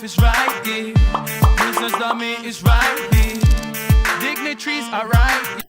life is right here. Business dummy is right here. Dignitaries are right here.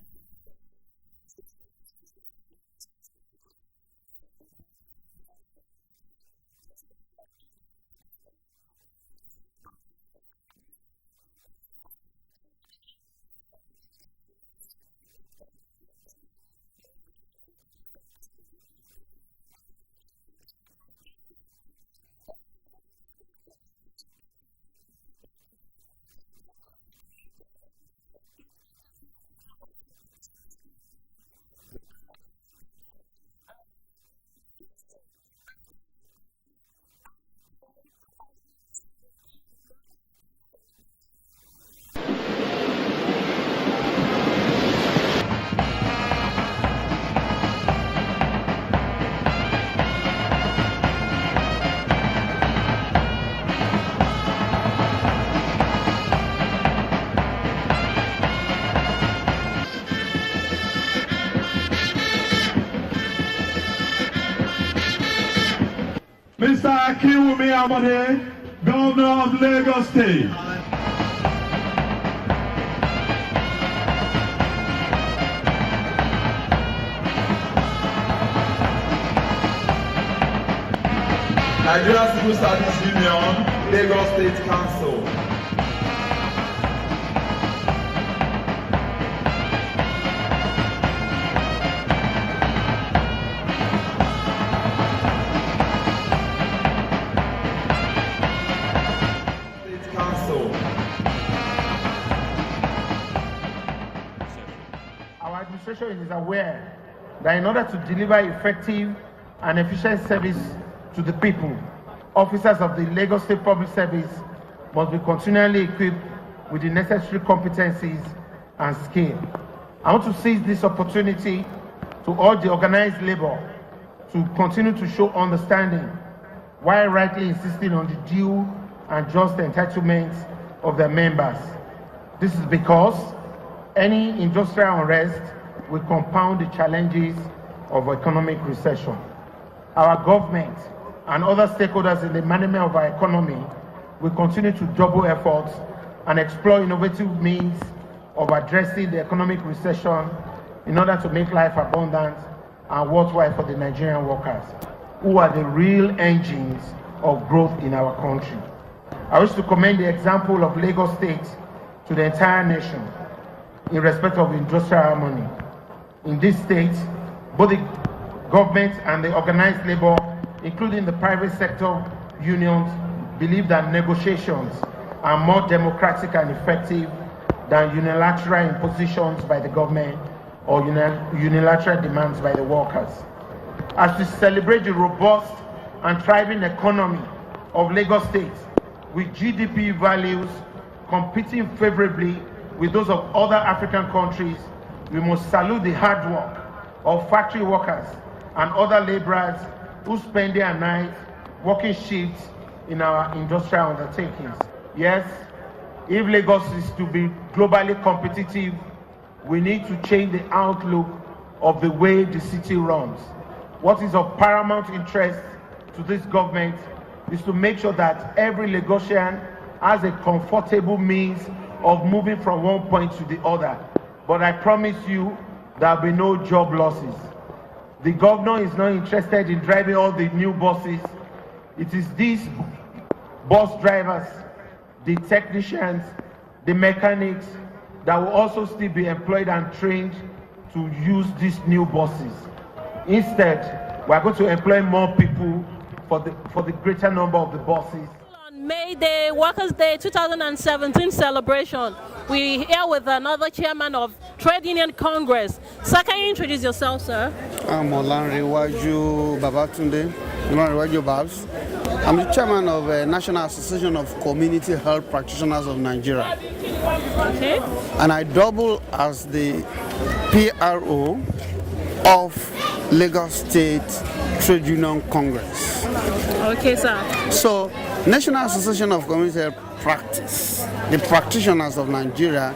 Mr. Akiwumi Amade, Governor of Lagos State. Nigeria Civil Service Union, Lagos State Council. Our administration is aware that in order to deliver effective and efficient service to the people, officers of the Lagos State Public Service must be continually equipped with the necessary competencies and skill. I want to seize this opportunity to urge the organized labor to continue to show understanding while rightly insisting on the due and just entitlements of their members. This is because any industrial unrest will compound the challenges of economic recession. Our government and other stakeholders in the management of our economy will continue to double efforts and explore innovative means of addressing the economic recession in order to make life abundant and worthwhile for the Nigerian workers, who are the real engines of growth in our country. I wish to commend the example of Lagos State to the entire nation in respect of industrial harmony. In this state, both the government and the organized labor, including the private sector unions, believe that negotiations are more democratic and effective than unilateral impositions by the government or unilateral demands by the workers. As we celebrate the robust and thriving economy of Lagos State, with GDP values competing favorably with those of other African countries, we must salute the hard work of factory workers and other laborers who spend day and night working shifts in our industrial undertakings. Yes, if Lagos is to be globally competitive, we need to change the outlook of the way the city runs. What is of paramount interest to this government is to make sure that every Lagosian has a comfortable means of moving from one point to the other. But I promise you, there will be no job losses. The governor is not interested in driving all the new buses. It is these bus drivers, the technicians, the mechanics that will also still be employed and trained to use these new buses. Instead, we are going to employ more people for the greater number of the buses. On May Day, Workers' Day 2017 celebration, we're here with another chairman of Trade Union Congress. Sir, can you introduce yourself, sir? I'm Olanrewaju Babatunde, Olanrewaju Babs. I'm the chairman of the National Association of Community Health Practitioners of Nigeria. Okay. And I double as the PRO of Lagos State Trade Union Congress. Okay, sir. So, National Association of Community Health Practice, the practitioners of Nigeria,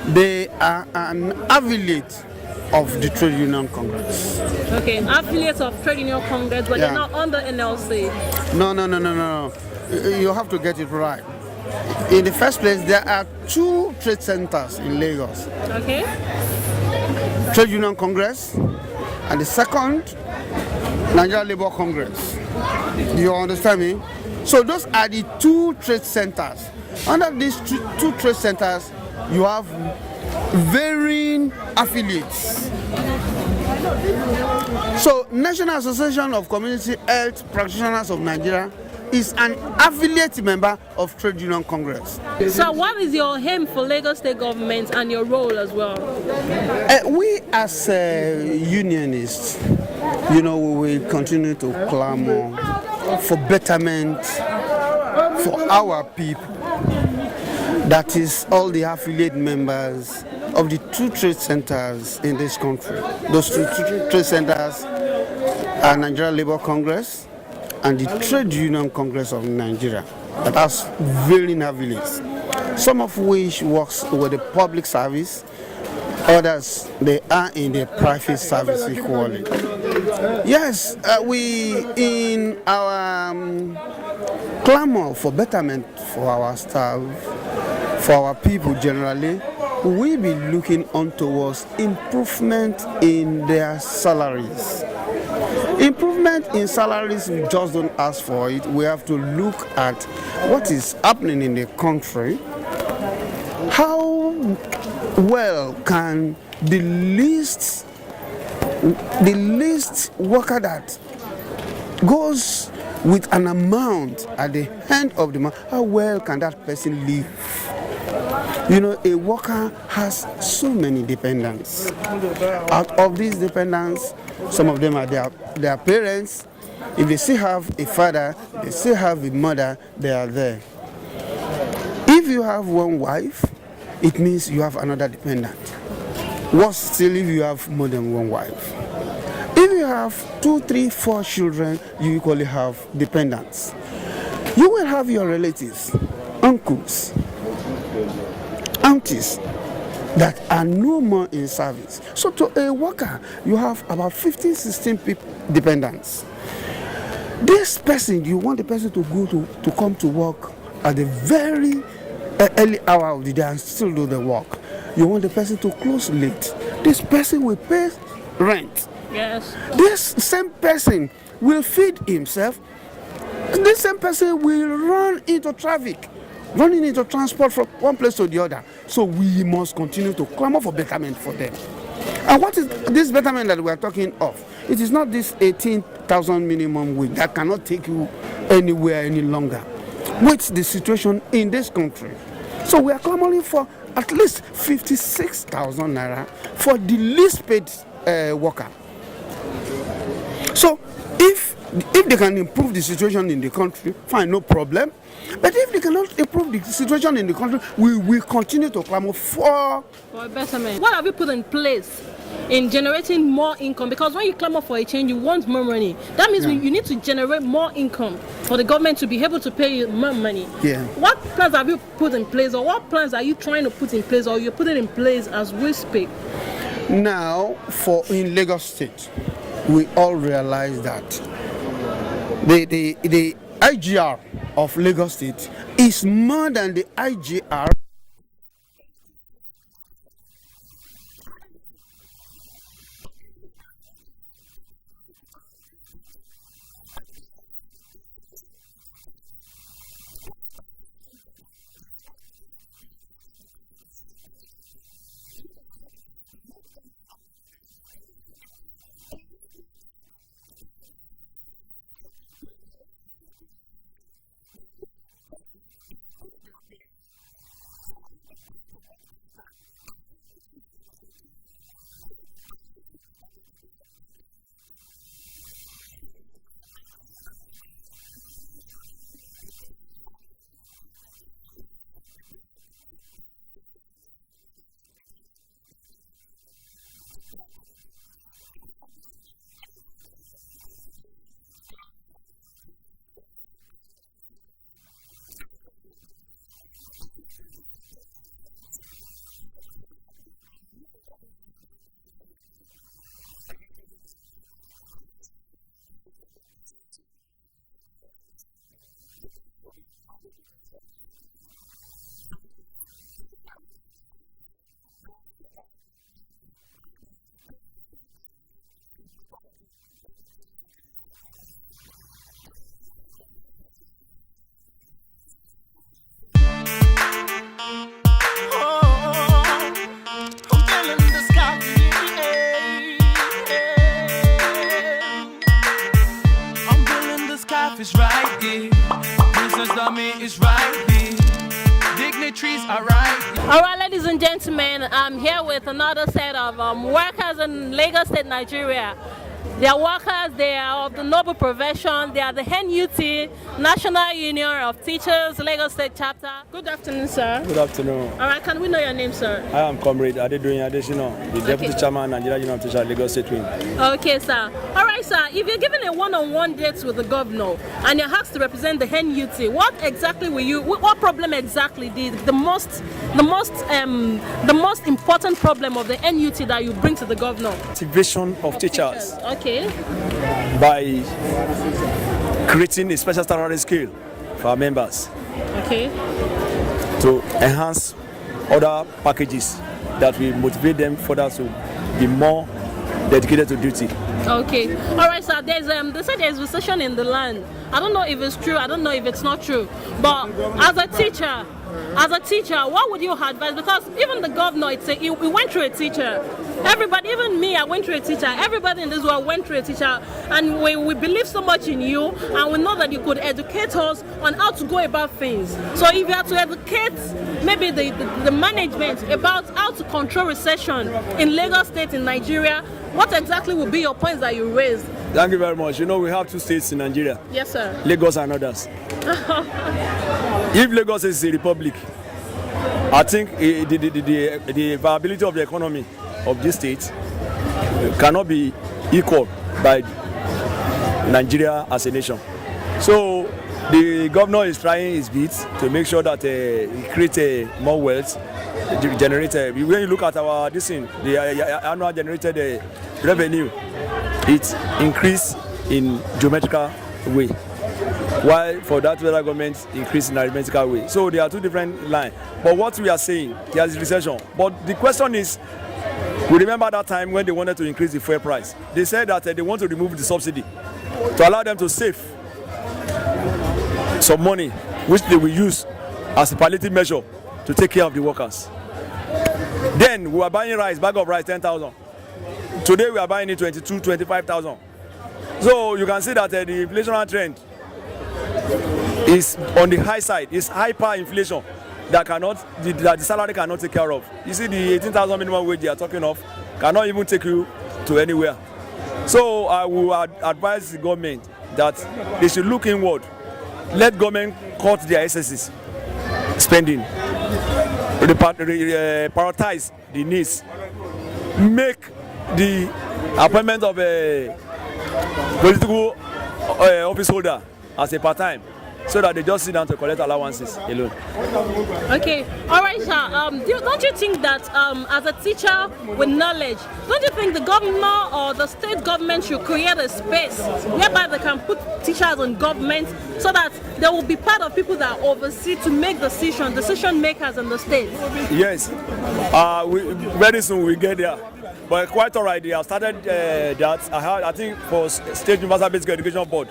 they are an affiliate of the Trade Union Congress. Okay, affiliates of Trade Union Congress, but they're not under NLC. No. You have to get it right. in the first place, there are two trade centers in Lagos. Okay. Trade Union Congress, and the second, Nigeria Labour Congress. Do you understand me? So those are the two trade centers. Under these two trade centers, you have varying affiliates. So National Association of Community Health Practitioners of Nigeria is an affiliate member of Trade Union Congress. So what is your aim for Lagos State government and your role as well? We as unionists, we will continue to clamor for betterment for our people. That is all the affiliate members of the two trade centers in this country. Those two trade centers are Nigeria Labour Congress and the Trade Union Congress of Nigeria. That has varying affiliates, some of which works with the public service, others they are in the private service equally. Yes, we in our clamor for betterment for our staff, for our people generally, we be looking on towards improvement in their salaries. Improvement in salaries, we just don't ask for it. We have to look at what is happening in the country. How well can the least worker that goes with an amount at the end of the month, how well can that person live? A worker has so many dependents. Out of these dependents, some of them are their parents. If they still have a father, they still have a mother, they are there. If you have one wife, it means you have another dependent. Worse still if you have more than one wife. If you have 2, 3, 4 children, you equally have dependents. You will have your relatives, uncles, aunties that are no more in service. So to a worker, you have about 15, 16 people dependents. This person, you want the person to come to work at the very early hour of the day and still do the work. You want the person to close late. This person will pay rent. Yes. This same person will feed himself. This same person will run into traffic, running into transport from one place to the other. So we must continue to clamor for betterment for them. And what is this betterment that we are talking of? It is not this 18,000 minimum wage that cannot take you anywhere any longer with the situation in this country. So we are clamoring for at least 56,000 naira for the least paid worker. So if they can improve the situation in the country, fine, no problem. But if they cannot improve the situation in the country, we will continue to clamor for betterment. What have you put in place in generating more income? Because when you clamor for a change, you want more money. That means you need to generate more income for the government to be able to pay you more money. Yeah. What plans have you put in place, or what plans are you trying to put in place, or you're putting in place as we speak? Now, in Lagos State, we all realize that the IGR of Lagos State is more than the IGR is right here. Dignitaries are right here. All right, ladies and gentlemen, I'm here with another set of workers in Lagos State, Nigeria. They are workers, they are of the noble profession, they are the NUT, National Union of Teachers, Lagos State Chapter. Good afternoon, sir. Good afternoon. All right, can we know your name, sir? I am Comrade Adedoyin Adesina, the Deputy Chairman, Nigeria Union of Teachers, Lagos State Wing. Okay, sir. All right, sir. If you're given a one-on-one date with the governor and you're asked to represent the NUT, what exactly will you? What problem exactly the most important problem of the NUT that you bring to the governor? Motivation of teachers. Okay. By creating a special standard scale for our members. Okay. To enhance other packages that will motivate them further to be more dedicated to duty. Okay. All right, sir. They said there's recession in the land. I don't know if it's true. I don't know if it's not true. But as a teacher, what would you advise? Because even the governor, we went through a teacher. Everybody, even me, I went through a teacher. Everybody in this world went through a teacher. And we believe so much in you, and we know that you could educate us on how to go about things. So if you have to educate maybe the management about how to control recession in Lagos State, in Nigeria, what exactly would be your points that you raised? Thank you very much. You know, we have two states in Nigeria. Yes, sir. Lagos and others. If Lagos is a republic, I think the viability of the economy of this state cannot be equal by Nigeria as a nation. So the governor is trying his best to make sure that he creates more wealth, when you look at our the annual generated revenue, it increased in geometrical way, while for that federal government increased in arithmetical way. So there are two different lines. But what we are saying, there is recession. But the question is, we remember that time when they wanted to increase the fuel price. They said that they want to remove the subsidy to allow them to save some money, which they will use as a palliative measure to take care of the workers. Then we were buying rice, bag of rice, 10,000. Today we are buying it 22, 25,000. So you can see that the inflationary trend is on the high side. It's hyperinflation that the salary cannot take care of. You see, the 18,000 minimum wage they are talking of cannot even take you to anywhere. So I will advise the government that they should look inward. Let government cut their excesses spending, prioritize the needs, make the appointment of a political office holder as a part-time, so that they just sit down to collect allowances alone. Okay, all right, sir. Don't you think that as a teacher with knowledge, don't you think the governor or the state government should create a space whereby they can put teachers in government so that they will be part of people that oversee to make decision makers in the state? Yes, very soon we get there. But quite all right, they have started that. I think for State Universal Basic Education Board,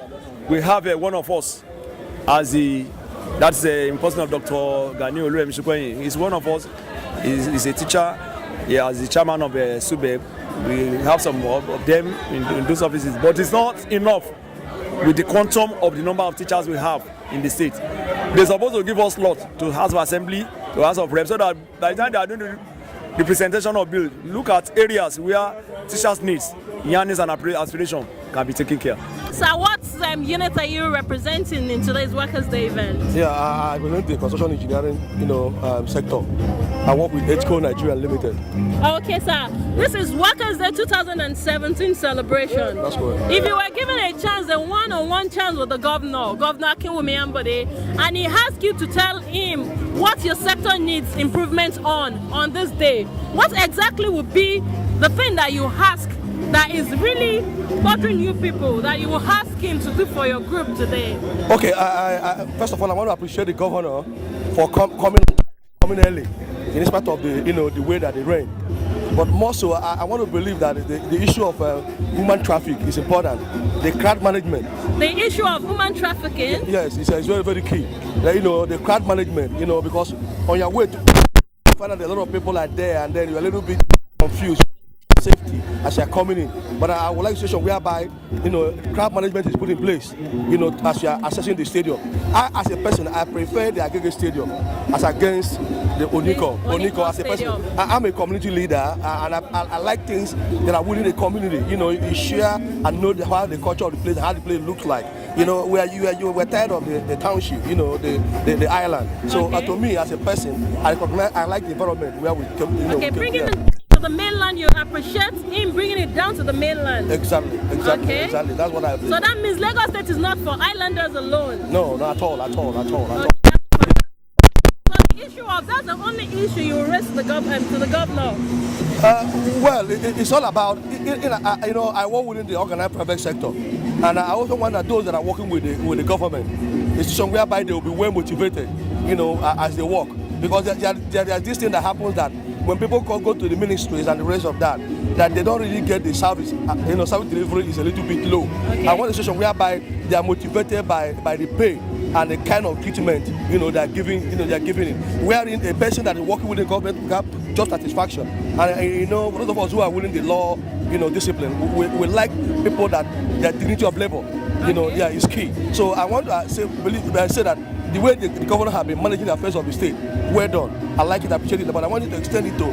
we have one of us as that's the person of Dr. Gani Oluwemishukwenyi. He's one of us. He's a teacher. As the chairman of SUBEB, we have some of them in those offices. But it's not enough with the quantum of the number of teachers we have in the state. They're supposed to give us lot to House of Assembly, to House of Reps, so that by the time they are doing the presentation of bill, look at areas where teachers' needs, yearnings and aspiration can be taken care. So what unit are you representing in today's Workers' Day event? Yeah, I represent the construction engineering, sector. I work with HCO Nigeria Limited. Okay, sir. This is Workers' Day 2017 celebration. That's correct. If you were given a chance, a one-on-one chance with the Governor Akinwumi Ambode, and he asked you to tell him what your sector needs improvement on this day, what exactly would be the thing that you ask that is really bothering you people, that you will ask him to do for your group today? Okay, I first of all, I want to appreciate the governor for coming early, in spite of the way that they ran. But more so, I want to believe that the issue of human trafficking is important. The crowd management. The issue of human trafficking? Yes, it's very, very key. The crowd management, because on your way to find out a lot of people are there, and then you're a little bit confused. Safety. as you're coming in. But I would like a situation whereby, crowd management is put in place, as you are accessing the stadium. I, as a person, I prefer the Agege Stadium as against the Oniko as a person. I'm a community leader, and I like things that are within the community. You share and know how the culture of the place, how the place looks like. We're tired of the township, the island. So to me, as a person, I like the environment where we come. Bringing it to the mainland, you appreciate him bringing it down to the mainland. Exactly. That's what I believe. So that means Lagos State is not for islanders alone. No, not at all. That's the only issue you raise to the governor. Well, it's all about, I work within the organized private sector, and I also want that those that are working with the government, it's somewhere whereby they will be well motivated, as they work. Because there's this thing that happens that when people go to the ministries and the rest of that they don't really get the service. Service delivery is a little bit low. I want a situation whereby they are motivated by the pay and the kind of treatment they're giving. They're giving it. Wherein a person that is working with the government will have job satisfaction. And those of us who are within the law, discipline, we like people that their dignity of labor, is key. So I want to say that the way the governor has been managing the affairs of the state, well done. I like it, I appreciate it, but I want you to extend it to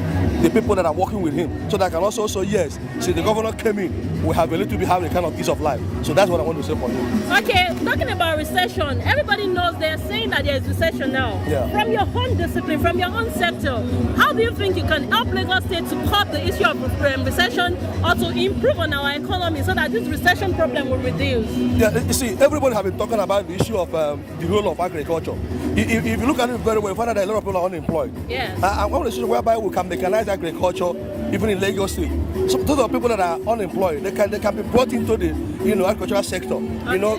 the people that are working with him, so that I can also say, yes, since the governor came in, we have a little bit have a kind of peace of life. So that's what I want to say for you. Okay, talking about recession, everybody knows they're saying that there is recession now. Yeah. From your own discipline, from your own sector, how do you think you can help Lagos State to curb the issue of recession or to improve on our economy so that this recession problem will reduce? Yeah, you see, everybody has been talking about the issue of the role of agriculture. If you look at it very well, you find out that a lot of people are unemployed. Yes. I want to see whereby we can mechanize agriculture even in Lagos State. So those are people that are unemployed. They can be brought into the agricultural sector.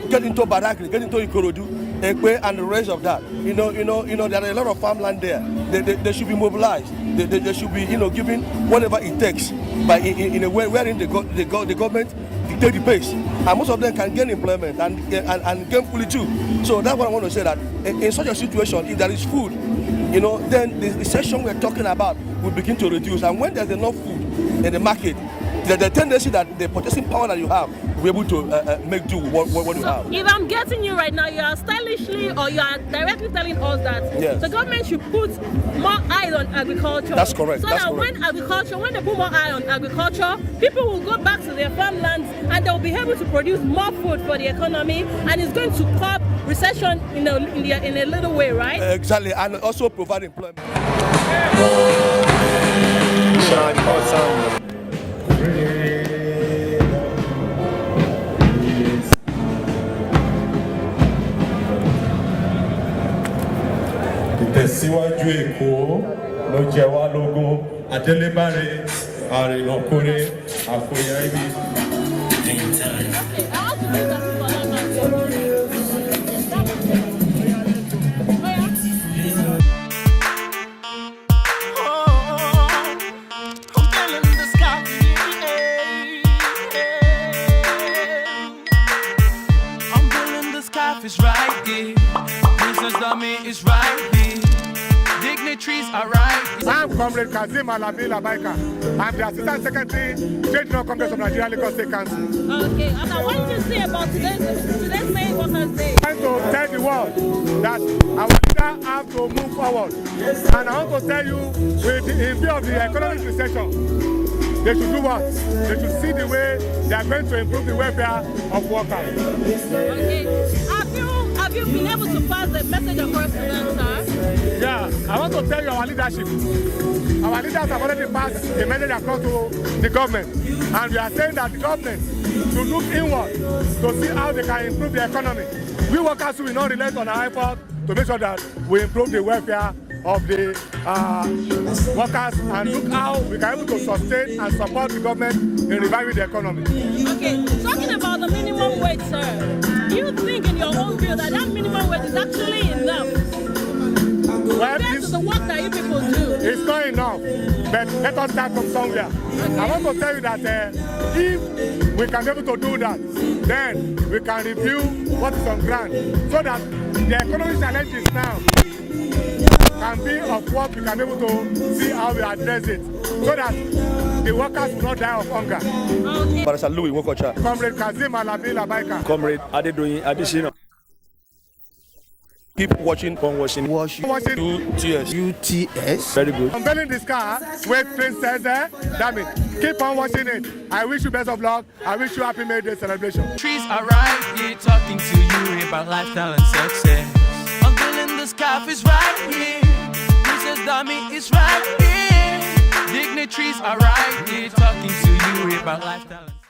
Get into Badagry, get into Ikorodu, Ekwe, and the rest of that. There are a lot of farmland there. They should be mobilized. They should be given whatever it takes by in a way wherein the government dictate the pace, and most of them can gain employment and gainfully too. So that's what I want to say, that in such a situation, if there is food, then the recession we're talking about will begin to reduce. And when there's enough food in the market, there's a tendency that the purchasing power that you have will be able to make do with what you have. If I'm getting you right now, you are stylishly or you are directly telling us that the government should put more eye on agriculture. That's correct. So that when they put more eye on agriculture, people will go back to their farmlands and they'll be able to produce more food for the economy, and it's going to curb recession in a little way, right? Exactly, and also provide employment. Ìtẹ̀síwájú Èkó ló jẹ wá lógún, Adélébáre, Àrìnàkórè, Àkóyá ibi. Is right here. Princess Dummy is right here. Dignitaries are right here. I'm Comrade Kazim Alabi Labaika. I'm the Assistant Secretary, State General Congress of Nigeria, Lagos State Council. Okay, what did you say about today's May Workers' Day? I want to tell the world that our leaders have to move forward. And I want to tell you, in view of the economic recession, they should do what? They should see the way they are going to improve the welfare of workers. Okay. Have you been able to pass the message across to them, sir? Yeah, I want to tell you our leadership. Our leaders have already passed the message across to the government. And we are saying that the government should look inward to see how they can improve the economy. We workers will not relent on our effort to make sure that we improve the welfare of the workers and look how we can able to sustain and support the government in reviving the economy. Okay, talking about the minimum wage, sir, do you think in your own view that minimum wage is actually enough compared to the work that you people do? It's not enough, but let us start from somewhere. Okay. I want to tell you that if we can be able to do that, then we can review what is on ground so that the economic challenges now can be of what we can be able to see how we address it, so that the workers will not die of hunger. Okay. Barrister Louis Wokocha. Comrade Kazim Alabi Labaika. Comrade Adedoyin Adesina. Keep watching. Wash UTS. UTS. Very good. Unveiling this car, where train says there, damn it. Keep on watching it. I wish you best of luck. I wish you happy May Day celebration. Trees are right here talking to you about lifestyle and success. Unveiling the scarf is right here. Princess Dami is right here. Dignitaries are right here talking to you about lifestyle and success.